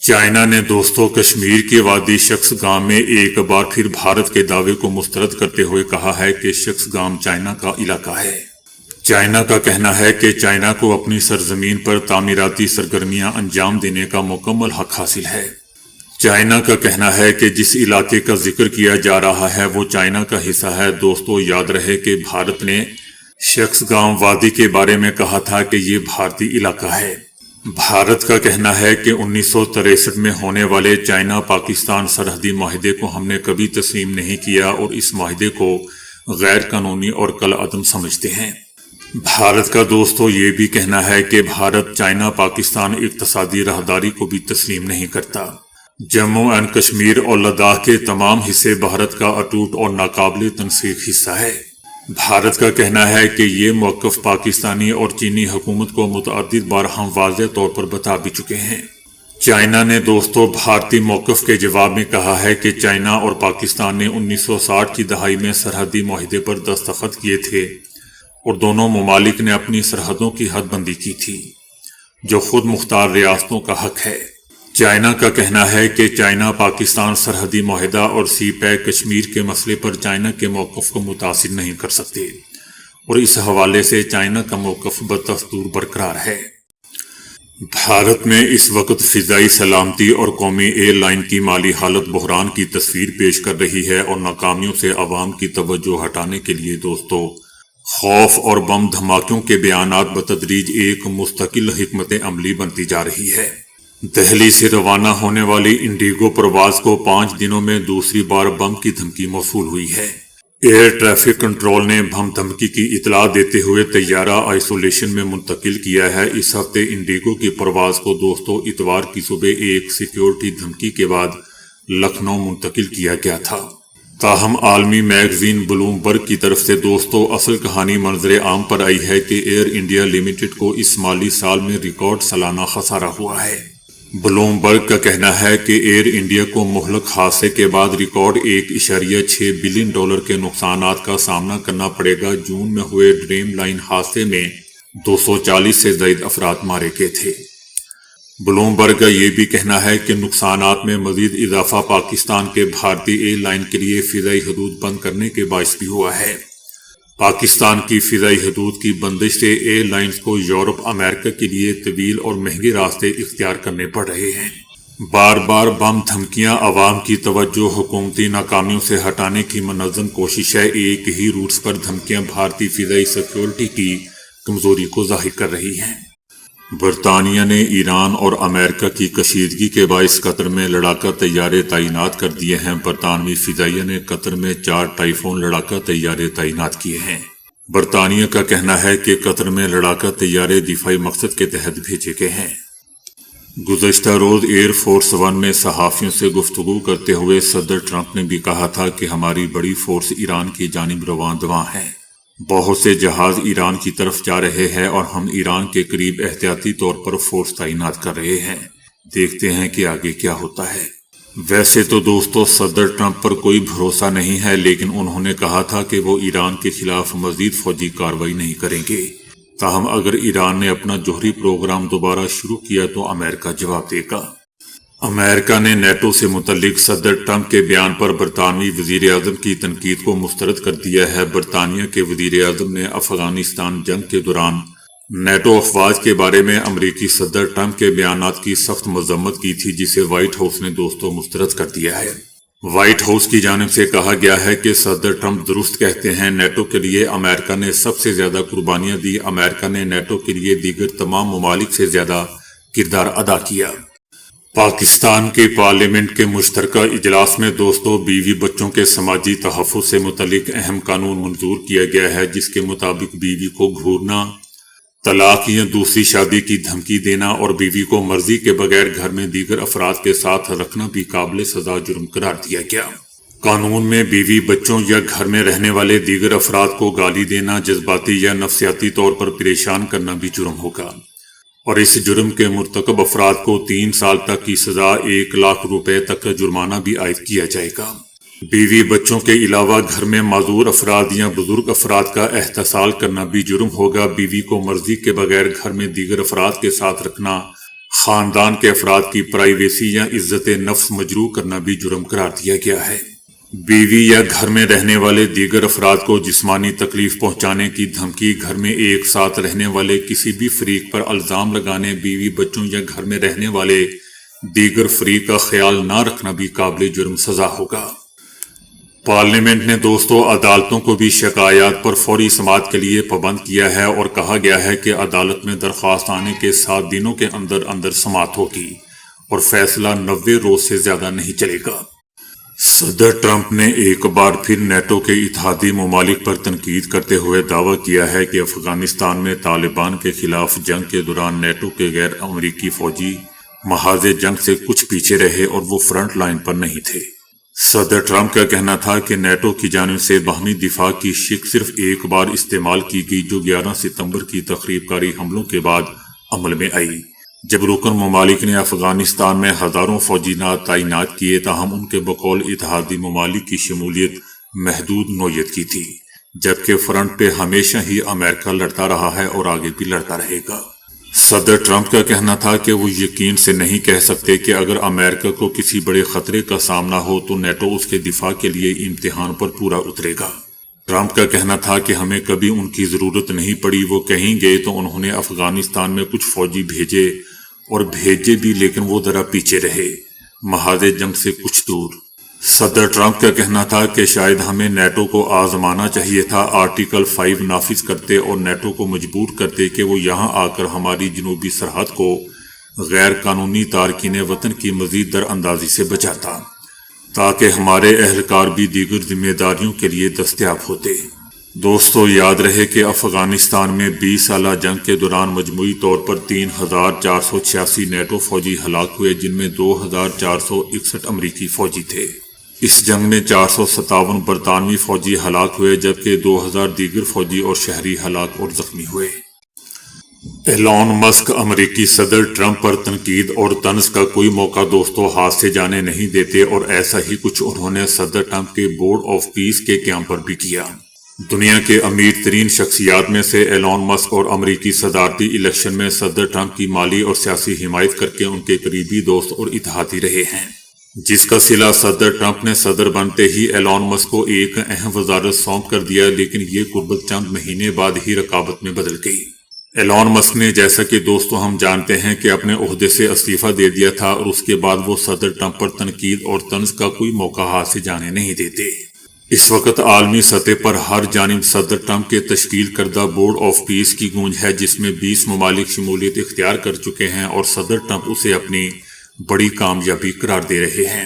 China نے دوستوں کشمیر کے وادی شخص گام میں ایک بار پھر بھارت کے دعوے کو مسترد کرتے ہوئے کہا ہے کہ شخص گام چائنا کا علاقہ ہے۔ چائنا کا کہنا ہے کہ چائنا کو اپنی سرزمین پر تعمیراتی سرگرمیاں انجام دینے کا مکمل حق حاصل ہے۔ چائنا کا کہنا ہے کہ جس علاقے کا ذکر کیا جا رہا ہے وہ چائنا کا حصہ ہے۔ دوستو، یاد رہے کہ بھارت نے شخص گام وادی کے بارے میں کہا تھا کہ یہ بھارتی علاقہ ہے۔ بھارت کا کہنا ہے کہ 1963 میں ہونے والے چائنا پاکستان سرحدی معاہدے کو ہم نے کبھی تسلیم نہیں کیا اور اس معاہدے کو غیر قانونی اور کالعدم سمجھتے ہیں۔ بھارت کا دوستو یہ بھی کہنا ہے کہ بھارت چائنا پاکستان اقتصادی راہداری کو بھی تسلیم نہیں کرتا۔ جموں اینڈ کشمیر اور لداخ کے تمام حصے بھارت کا اٹوٹ اور ناقابل تنسیق حصہ ہے۔ بھارت کا کہنا ہے کہ یہ موقف پاکستانی اور چینی حکومت کو متعدد بار ہم واضح طور پر بتا بھی چکے ہیں۔ چائنا نے دوستو بھارتی موقف کے جواب میں کہا ہے کہ چائنا اور پاکستان نے 1960 کی دہائی میں سرحدی معاہدے پر دستخط کیے تھے اور دونوں ممالک نے اپنی سرحدوں کی حد بندی کی تھی جو خود مختار ریاستوں کا حق ہے۔ چائنا کا کہنا ہے کہ چائنا پاکستان سرحدی معاہدہ اور سی پیک کشمیر کے مسئلے پر چائنا کے موقف کو متاثر نہیں کر سکتے اور اس حوالے سے چائنا کا موقف بدستور برقرار ہے۔ بھارت میں اس وقت فضائی سلامتی اور قومی ایئر لائن کی مالی حالت بحران کی تصویر پیش کر رہی ہے اور ناکامیوں سے عوام کی توجہ ہٹانے کے لیے دوستو خوف اور بم دھماکوں کے بیانات بتدریج ایک مستقل حکمت عملی بنتی جا رہی ہے۔ دہلی سے روانہ ہونے والی انڈیگو پرواز کو 5 دنوں میں دوسری بار بم کی دھمکی موصول ہوئی ہے۔ ایئر ٹریفک کنٹرول نے بم دھمکی کی اطلاع دیتے ہوئے طیارہ آئسولیشن میں منتقل کیا ہے۔ اس ہفتے انڈیگو کی پرواز کو دوستو اتوار کی صبح ایک سیکیورٹی دھمکی کے بعد لکھنؤ منتقل کیا گیا تھا۔ تاہم عالمی میگزین بلومبرگ کی طرف سے دوستو اصل کہانی منظر عام پر آئی ہے کہ ایئر انڈیا لمیٹڈ کو اس مالی سال میں ریکارڈ سالانہ خسارہ ہوا ہے۔ بلومبرگ کا کہنا ہے کہ ایئر انڈیا کو مہلک حادثے کے بعد ریکارڈ 1.6 بلین ڈالر کے نقصانات کا سامنا کرنا پڑے گا۔ جون میں ہوئے ڈریم لائن حادثے میں 240 سے زائد افراد مارے گئے تھے۔ بلومبرگ کا یہ بھی کہنا ہے کہ نقصانات میں مزید اضافہ پاکستان کے بھارتی ایئر لائن کے لیے فضائی حدود بند کرنے کے باعث بھی ہوا ہے۔ پاکستان کی فضائی حدود کی بندش سے ایئر لائنز کو یورپ امریکہ کے لیے طویل اور مہنگے راستے اختیار کرنے پڑ رہے ہیں۔ بار بار بم دھمکیاں عوام کی توجہ حکومتی ناکامیوں سے ہٹانے کی منظم کوشش ہے۔ ایک ہی روٹس پر دھمکیاں بھارتی فضائی سیکیورٹی کی کمزوری کو ظاہر کر رہی ہیں۔ برطانیہ نے ایران اور امریکہ کی کشیدگی کے باعث قطر میں لڑاکا طیارے تعینات کر دیے ہیں۔ برطانوی فضائیہ نے قطر میں 4 ٹائفون لڑاکا طیارے تعینات کیے ہیں۔ برطانیہ کا کہنا ہے کہ قطر میں لڑاکا طیارے دفاعی مقصد کے تحت بھیجے گئے ہیں۔ گزشتہ روز ایئر فورس 1 میں صحافیوں سے گفتگو کرتے ہوئے صدر ٹرمپ نے بھی کہا تھا کہ ہماری بڑی فورس ایران کی جانب رواں دواں ہے۔ بہت سے جہاز ایران کی طرف جا رہے ہیں اور ہم ایران کے قریب احتیاطی طور پر فورس تعینات کر رہے ہیں۔ دیکھتے ہیں کہ آگے کیا ہوتا ہے۔ ویسے تو دوستو صدر ٹرمپ پر کوئی بھروسہ نہیں ہے، لیکن انہوں نے کہا تھا کہ وہ ایران کے خلاف مزید فوجی کارروائی نہیں کریں گے۔ تاہم اگر ایران نے اپنا جوہری پروگرام دوبارہ شروع کیا تو امریکہ جواب دے گا۔ امریکہ نے نیٹو سے متعلق صدر ٹرمپ کے بیان پر برطانوی وزیر اعظم کی تنقید کو مسترد کر دیا ہے۔ برطانیہ کے وزیر اعظم نے افغانستان جنگ کے دوران نیٹو افواج کے بارے میں امریکی صدر ٹرمپ کے بیانات کی سخت مذمت کی تھی، جسے وائٹ ہاؤس نے دوستو مسترد کر دیا ہے۔ وائٹ ہاؤس کی جانب سے کہا گیا ہے کہ صدر ٹرمپ درست کہتے ہیں، نیٹو کے لیے امریکہ نے سب سے زیادہ قربانیاں دی۔ امریکہ نے نیٹو کے لیے دیگر تمام ممالک سے زیادہ کردار ادا کیا۔ پاکستان کے پارلیمنٹ کے مشترکہ اجلاس میں دوستو بیوی بچوں کے سماجی تحفظ سے متعلق اہم قانون منظور کیا گیا ہے، جس کے مطابق بیوی کو گھورنا، طلاق یا دوسری شادی کی دھمکی دینا اور بیوی کو مرضی کے بغیر گھر میں دیگر افراد کے ساتھ رکھنا بھی قابل سزا جرم قرار دیا گیا۔ قانون میں بیوی بچوں یا گھر میں رہنے والے دیگر افراد کو گالی دینا، جذباتی یا نفسیاتی طور پر پریشان کرنا بھی جرم ہوگا اور اس جرم کے مرتکب افراد کو 3 سال تک کی سزا 1 لاکھ روپے تک کا جرمانہ بھی عائد کیا جائے گا۔ بیوی بچوں کے علاوہ گھر میں معذور افراد یا بزرگ افراد کا احتسال کرنا بھی جرم ہوگا۔ بیوی کو مرضی کے بغیر گھر میں دیگر افراد کے ساتھ رکھنا خاندان کے افراد کی پرائیویسی یا عزت نفس مجروح کرنا بھی جرم قرار دیا گیا ہے۔ بیوی یا گھر میں رہنے والے دیگر افراد کو جسمانی تکلیف پہنچانے کی دھمکی، گھر میں ایک ساتھ رہنے والے کسی بھی فریق پر الزام لگانے، بیوی بچوں یا گھر میں رہنے والے دیگر فریق کا خیال نہ رکھنا بھی قابل جرم سزا ہوگا۔ پارلیمنٹ نے دوستو عدالتوں کو بھی شکایات پر فوری سماعت کے لیے پابند کیا ہے اور کہا گیا ہے کہ عدالت میں درخواست آنے کے 7 دنوں کے اندر اندر سماعت ہوگی اور فیصلہ 90 روز سے زیادہ نہیں چلے گا۔ صدر ٹرمپ نے ایک بار پھر نیٹو کے اتحادی ممالک پر تنقید کرتے ہوئے دعویٰ کیا ہے کہ افغانستان میں طالبان کے خلاف جنگ کے دوران نیٹو کے غیر امریکی فوجی محاذ جنگ سے کچھ پیچھے رہے اور وہ فرنٹ لائن پر نہیں تھے۔ صدر ٹرمپ کا کہنا تھا کہ نیٹو کی جانب سے باہمی دفاع کی شق صرف ایک بار استعمال کی گئی، جو 11 ستمبر کی تخریب کاری حملوں کے بعد عمل میں آئی، جب رکن ممالک نے افغانستان میں ہزاروں فوجی تعینات کیے، تاہم ان کے بقول اتحادی ممالک کی شمولیت محدود نوعیت کی تھی، جبکہ فرنٹ پہ ہمیشہ ہی امریکہ لڑتا رہا ہے اور آگے بھی لڑتا رہے گا۔ صدر ٹرمپ کا کہنا تھا کہ وہ یقین سے نہیں کہہ سکتے کہ اگر امریکہ کو کسی بڑے خطرے کا سامنا ہو تو نیٹو اس کے دفاع کے لیے امتحان پر پورا اترے گا۔ ٹرمپ کا کہنا تھا کہ ہمیں کبھی ان کی ضرورت نہیں پڑی، وہ کہیں گے تو انہوں نے افغانستان میں کچھ فوجی بھیجے اور بھیجے بھی، لیکن وہ ذرا پیچھے رہے، محاذ جنگ سے کچھ دور۔ صدر ٹرمپ کا کہنا تھا کہ شاید ہمیں نیٹو کو آزمانا چاہیے تھا، آرٹیکل 5 نافذ کرتے اور نیٹو کو مجبور کرتے کہ وہ یہاں آ کر ہماری جنوبی سرحد کو غیر قانونی تارکین وطن کی مزید در اندازی سے بچاتا، تاکہ ہمارے اہلکار بھی دیگر ذمہ داریوں کے لیے دستیاب ہوتے۔ دوستو یاد رہے کہ افغانستان میں 20 سالہ جنگ کے دوران مجموعی طور پر 3486 نیٹو فوجی ہلاک ہوئے، جن میں 2461 امریکی فوجی تھے۔ اس جنگ میں 457 برطانوی فوجی ہلاک ہوئے، جبکہ 2000 دیگر فوجی اور شہری ہلاک اور زخمی ہوئے۔ ایلون مسک امریکی صدر ٹرمپ پر تنقید اور طنز کا کوئی موقع دوستو ہاتھ سے جانے نہیں دیتے، اور ایسا ہی کچھ انہوں نے صدر ٹرمپ کے بورڈ آف پیس کے قیام پر بھی کیا۔ دنیا کے امیر ترین شخصیات میں سے ایلون مسک اور امریکی صدارتی الیکشن میں صدر ٹرمپ کی مالی اور سیاسی حمایت کر کے ان کے قریبی دوست اور اتحادی رہے ہیں، جس کا صلہ صدر ٹرمپ نے صدر بنتے ہی ایلون مسک کو ایک اہم وزارت سونپ کر دیا، لیکن یہ قربت چند مہینے بعد ہی رقابت میں بدل گئی۔ ایلون مسک نے، جیسا کہ دوستو ہم جانتے ہیں، کہ اپنے عہدے سے استعفیٰ دے دیا تھا، اور اس کے بعد وہ صدر ٹرمپ پر تنقید اور طنز کا کوئی موقع ہاتھ سے جانے نہیں دیتے۔ اس وقت عالمی سطح پر ہر جانب صدر ٹرمپ کے تشکیل کردہ بورڈ آف پیس کی گونج ہے، جس میں 20 ممالک شمولیت اختیار کر چکے ہیں، اور صدر ٹرمپ اسے اپنی بڑی کامیابی قرار دے رہے ہیں۔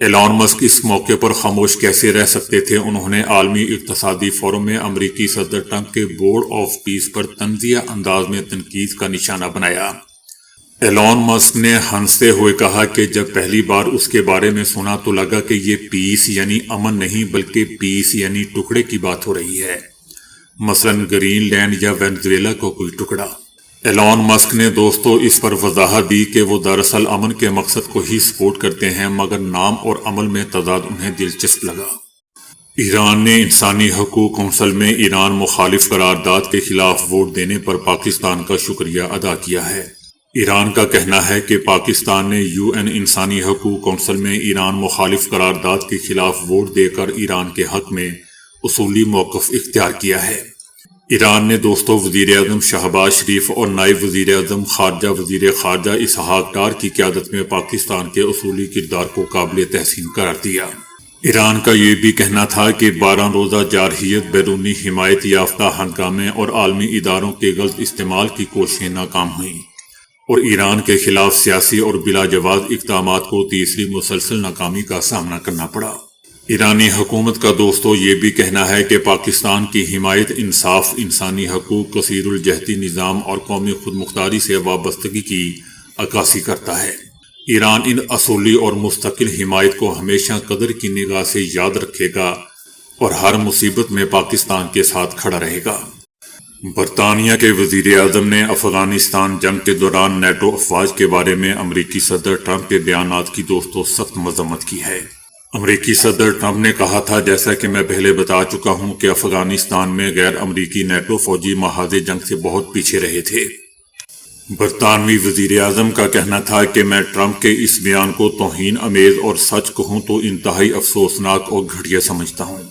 ایلون مسک اس موقع پر خاموش کیسے رہ سکتے تھے؟ انہوں نے عالمی اقتصادی فورم میں امریکی صدر ٹرمپ کے بورڈ آف پیس پر طنزیہ انداز میں تنقید کا نشانہ بنایا۔ ایلون مسک نے ہنستے ہوئے کہا کہ جب پہلی بار اس کے بارے میں سنا تو لگا کہ یہ پیس یعنی امن نہیں، بلکہ پیس یعنی ٹکڑے کی بات ہو رہی ہے، مثلا گرین لینڈ یا وینزویلا کو کوئی ٹکڑا۔ ایلون مسک نے دوستو اس پر وضاحت دی کہ وہ دراصل امن کے مقصد کو ہی سپورٹ کرتے ہیں، مگر نام اور عمل میں تضاد انہیں دلچسپ لگا۔ ایران نے انسانی حقوق کونسل میں ایران مخالف قرارداد کے خلاف ووٹ دینے پر پاکستان کا شکریہ ادا کیا ہے۔ ایران کا کہنا ہے کہ پاکستان نے UN انسانی حقوق کونسل میں ایران مخالف قرارداد کے خلاف ووٹ دے کر ایران کے حق میں اصولی موقف اختیار کیا ہے۔ ایران نے دوستو وزیر اعظم شہباز شریف اور نائب وزیر اعظم خارجہ وزیر خارجہ اسحاق ڈار کی قیادت میں پاکستان کے اصولی کردار کو قابل تحسین قرار دیا۔ ایران کا یہ بھی کہنا تھا کہ 12 روزہ جارحیت، بیرونی حمایت یافتہ ہنگامے اور عالمی اداروں کے غلط استعمال کی کوششیں ناکام ہوئیں، اور ایران کے خلاف سیاسی اور بلا جواز اقدامات کو تیسری مسلسل ناکامی کا سامنا کرنا پڑا۔ ایرانی حکومت کا دوستو یہ بھی کہنا ہے کہ پاکستان کی حمایت انصاف، انسانی حقوق، کثیر الجہتی نظام اور قومی خود مختاری سے وابستگی کی عکاسی کرتا ہے۔ ایران ان اصولی اور مستقل حمایت کو ہمیشہ قدر کی نگاہ سے یاد رکھے گا اور ہر مصیبت میں پاکستان کے ساتھ کھڑا رہے گا۔ برطانیہ کے وزیر اعظم نے افغانستان جنگ کے دوران نیٹو افواج کے بارے میں امریکی صدر ٹرمپ کے بیانات کی دوستو سخت مذمت کی ہے۔ امریکی صدر ٹرمپ نے کہا تھا، جیسا کہ میں پہلے بتا چکا ہوں، کہ افغانستان میں غیر امریکی نیٹو فوجی محاذ جنگ سے بہت پیچھے رہے تھے۔ برطانوی وزیر اعظم کا کہنا تھا کہ میں ٹرمپ کے اس بیان کو توہین آمیز اور سچ کہوں تو انتہائی افسوسناک اور گھٹیا سمجھتا ہوں۔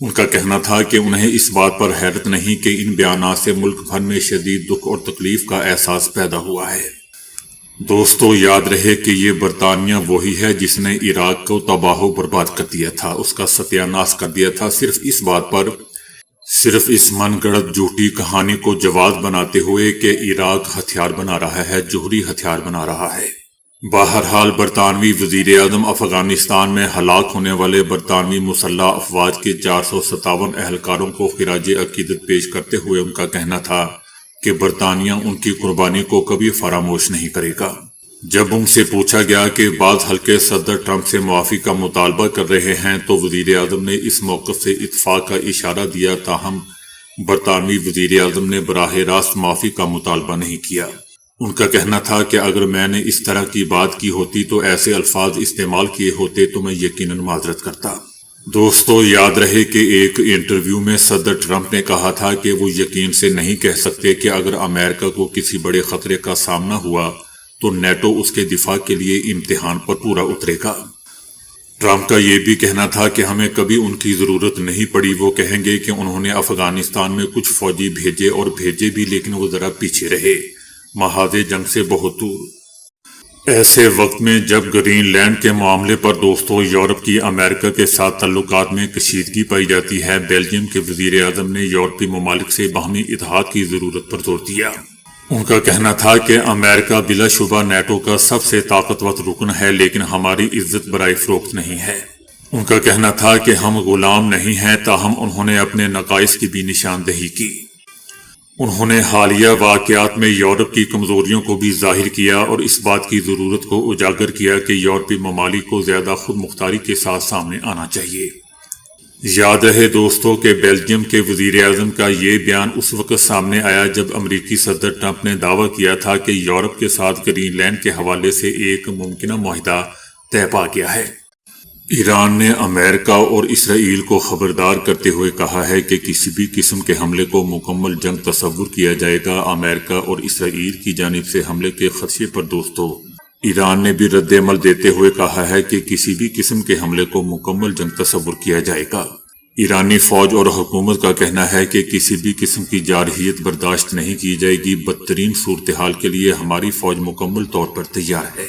ان کا کہنا تھا کہ انہیں اس بات پر حیرت نہیں کہ ان بیانات سے ملک بھر میں شدید دکھ اور تکلیف کا احساس پیدا ہوا ہے۔ دوستو، یاد رہے کہ یہ برطانیہ وہی ہے جس نے عراق کو تباہ و برباد کر دیا تھا، اس کا ستیہ ناش کر دیا تھا، صرف اس بات پر، صرف اس من گڑت جھوٹی کہانی کو جواز بناتے ہوئے کہ عراق ہتھیار بنا رہا ہے، جوہری ہتھیار بنا رہا ہے۔ بہرحال برطانوی وزیر اعظم افغانستان میں ہلاک ہونے والے برطانوی مسلح افواج کے 457 اہلکاروں کو خراج عقیدت پیش کرتے ہوئے ان کا کہنا تھا کہ برطانیہ ان کی قربانی کو کبھی فراموش نہیں کرے گا۔ جب ان سے پوچھا گیا کہ بعض حلقے صدر ٹرمپ سے معافی کا مطالبہ کر رہے ہیں تو وزیر اعظم نے اس موقف سے اتفاق کا اشارہ دیا، تاہم برطانوی وزیر اعظم نے براہ راست معافی کا مطالبہ نہیں کیا۔ ان کا کہنا تھا کہ اگر میں نے اس طرح کی بات کی ہوتی تو ایسے الفاظ استعمال کیے ہوتے تو میں یقیناً معذرت کرتا۔ دوستو، یاد رہے کہ ایک انٹرویو میں صدر ٹرمپ نے کہا تھا کہ وہ یقین سے نہیں کہہ سکتے کہ اگر امریکہ کو کسی بڑے خطرے کا سامنا ہوا تو نیٹو اس کے دفاع کے لیے امتحان پر پورا اترے گا۔ ٹرمپ کا یہ بھی کہنا تھا کہ ہمیں کبھی ان کی ضرورت نہیں پڑی، وہ کہیں گے کہ انہوں نے افغانستان میں کچھ فوجی بھیجے اور بھیجے بھی، لیکن وہ ذرا پیچھے رہے، محاذ جنگ سے بہت دور۔ ایسے وقت میں جب گرین لینڈ کے معاملے پر دوستو یورپ کی امریکہ کے ساتھ تعلقات میں کشیدگی پائی جاتی ہے، بیلجیم کے وزیر اعظم نے یورپی ممالک سے باہمی اتحاد کی ضرورت پر زور دیا۔ ان کا کہنا تھا کہ امریکہ بلا شبہ نیٹو کا سب سے طاقتور رکن ہے، لیکن ہماری عزت برائے فروخت نہیں ہے۔ ان کا کہنا تھا کہ ہم غلام نہیں ہیں، تاہم انہوں نے اپنے نقائص کی بھی نشاندہی کی۔ انہوں نے حالیہ واقعات میں یورپ کی کمزوریوں کو بھی ظاہر کیا اور اس بات کی ضرورت کو اجاگر کیا کہ یورپی ممالک کو زیادہ خود مختاری کے ساتھ سامنے آنا چاہیے۔ یاد رہے دوستو کہ بیلجیم کے وزیر اعظم کا یہ بیان اس وقت سامنے آیا جب امریکی صدر ٹرمپ نے دعویٰ کیا تھا کہ یورپ کے ساتھ گرین لینڈ کے حوالے سے ایک ممکنہ معاہدہ طے پا گیا ہے۔ ایران نے امریکہ اور اسرائیل کو خبردار کرتے ہوئے کہا ہے کہ کسی بھی قسم کے حملے کو مکمل جنگ تصور کیا جائے گا۔ امریکہ اور اسرائیل کی جانب سے حملے کے خدشے پر دوستو ایران نے بھی رد عمل دیتے ہوئے کہا ہے کہ کسی بھی قسم کے حملے کو مکمل جنگ تصور کیا جائے گا۔ ایرانی فوج اور حکومت کا کہنا ہے کہ کسی بھی قسم کی جارحیت برداشت نہیں کی جائے گی۔ بدترین صورتحال کے لیے ہماری فوج مکمل طور پر تیار ہے۔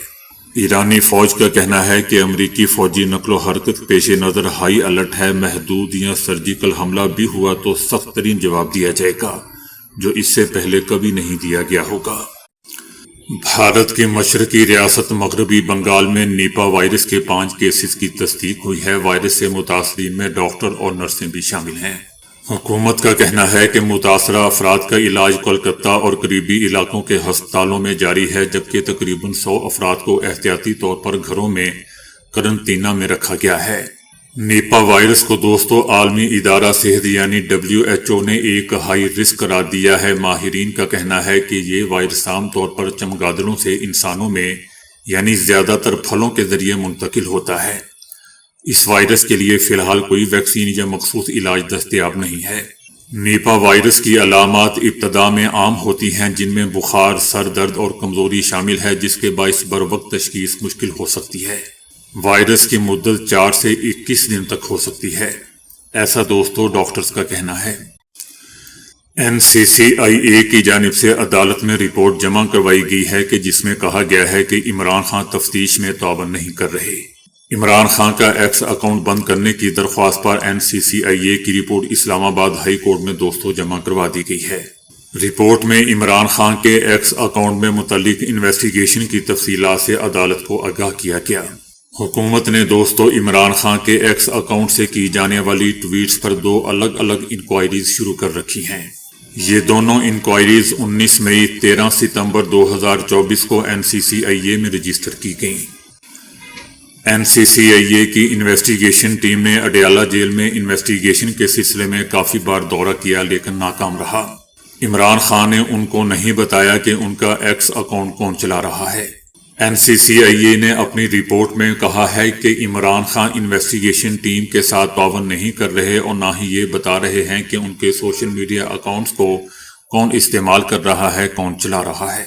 ایرانی فوج کا کہنا ہے کہ امریکی فوجی نقل و حرکت پیش نظر ہائی الرٹ ہے، محدود یا سرجیکل حملہ بھی ہوا تو سخت ترین جواب دیا جائے گا، جو اس سے پہلے کبھی نہیں دیا گیا ہوگا۔ بھارت کی مشرقی ریاست مغربی بنگال میں نیپا وائرس کے 5 کیسز کی تصدیق ہوئی ہے۔ وائرس سے متاثرین میں ڈاکٹر اور نرسیں بھی شامل ہیں۔ حکومت کا کہنا ہے کہ متاثرہ افراد کا علاج کولکتہ اور قریبی علاقوں کے ہسپتالوں میں جاری ہے، جبکہ تقریباً 100 افراد کو احتیاطی طور پر گھروں میں قرنطینہ میں رکھا گیا ہے۔ نیپا وائرس کو دوستو عالمی ادارہ صحت یعنی WHO نے ایک ہائی رسک قرار دیا ہے۔ ماہرین کا کہنا ہے کہ یہ وائرس عام طور پر چمگادڑوں سے انسانوں میں یعنی زیادہ تر پھلوں کے ذریعے منتقل ہوتا ہے۔ اس وائرس کے لیے فی الحال کوئی ویکسین یا مخصوص علاج دستیاب نہیں ہے۔ نیپا وائرس کی علامات ابتدا میں عام ہوتی ہیں، جن میں بخار، سر درد اور کمزوری شامل ہے، جس کے باعث بروقت تشخیص مشکل ہو سکتی ہے۔ وائرس کی مدت 4 سے 21 دن تک ہو سکتی ہے، ایسا دوستو ڈاکٹرز کا کہنا ہے۔ NCCIA کی جانب سے عدالت میں رپورٹ جمع کروائی گئی ہے کہ جس میں کہا گیا ہے کہ عمران خان تفتیش میں تعاون نہیں کر رہے۔ عمران خان کا ایکس اکاؤنٹ بند کرنے کی درخواست پر NCCIA کی رپورٹ اسلام آباد ہائی کورٹ میں دوستو جمع کروا دی گئی ہے۔ رپورٹ میں عمران خان کے ایکس اکاؤنٹ میں متعلق انویسٹیگیشن کی تفصیلات سے عدالت کو آگاہ کیا گیا۔ حکومت نے دوستو عمران خان کے ایکس اکاؤنٹ سے کی جانے والی ٹویٹس پر 2 الگ الگ انکوائریز شروع کر رکھی ہیں۔ یہ دونوں انکوائریز 19 مئی 13 ستمبر 2024 کو NCCIA میں رجسٹر کی گئیں۔ NCCIA کی انویسٹیگیشن ٹیم نے اڈیالہ جیل میں انویسٹیگیشن کے سلسلے میں کافی بار دورہ کیا لیکن ناکام رہا۔ عمران خان نے ان کو نہیں بتایا کہ ان کا ایکس اکاؤنٹ کون چلا رہا ہے۔ NCCIA نے اپنی رپورٹ میں کہا ہے کہ عمران خان انویسٹیگیشن ٹیم کے ساتھ تعاون نہیں کر رہے اور نہ ہی یہ بتا رہے ہیں کہ ان کے سوشل میڈیا اکاؤنٹس کو کون استعمال کر رہا ہے، کون چلا رہا ہے۔